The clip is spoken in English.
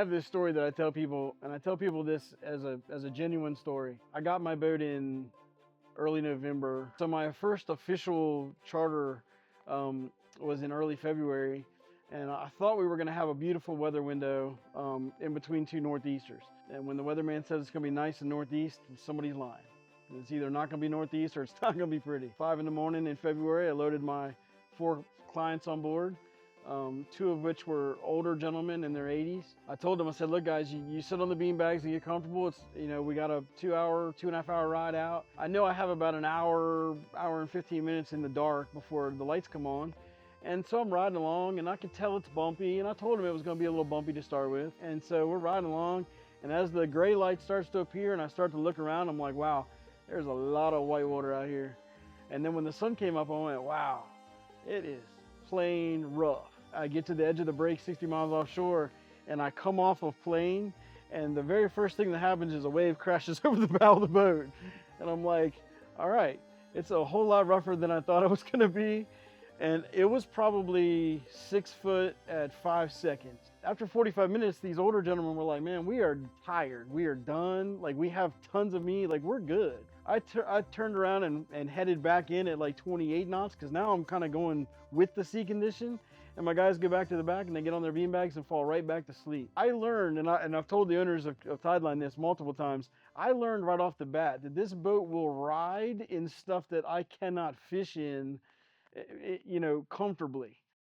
have this story that I tell people, and I tell people this as a genuine story. I got my boat in early November, so my first official charter was in early February, and I thought we were going to have a beautiful weather window in between two northeasters. And when the weatherman says it's going to be nice in northeast, somebody's lying. It's either not going to be northeast or it's not going to be pretty. 5 in the morning in February, I loaded my 4 clients on board. 2 of which were older gentlemen in their 80s. I told them, I said, look guys, you sit on the bean bags and get comfortable. It's, you know, we got a 2.5 hour ride out. I know I have about an hour and 15 minutes in the dark before the lights come on. And so I'm riding along and I could tell it's bumpy, and I told them it was gonna be a little bumpy to start with. And so we're riding along, and as the gray light starts to appear and I start to look around, I'm like, wow, there's a lot of whitewater out here. And then when the sun came up, I went, wow, it is plain rough. I get to the edge of the break 60 miles offshore, and I come off of plane, and the very first thing that happens is a wave crashes over the bow of the boat. And I'm like, all right, it's a whole lot rougher than I thought it was gonna be. And it was probably 6 foot at 5 seconds. After 45 minutes, these older gentlemen were like, man, we are tired. We are done. Like, we have tons of meat. Like, we're good. I turned around and headed back in at like 28 knots, because now I'm kind of going with the sea condition. And my guys go back to the back and they get on their beanbags and fall right back to sleep. I learned, and I've told the owners of Tideline this multiple times, I learned right off the bat that this boat will ride in stuff that I cannot fish in, you know, comfortably.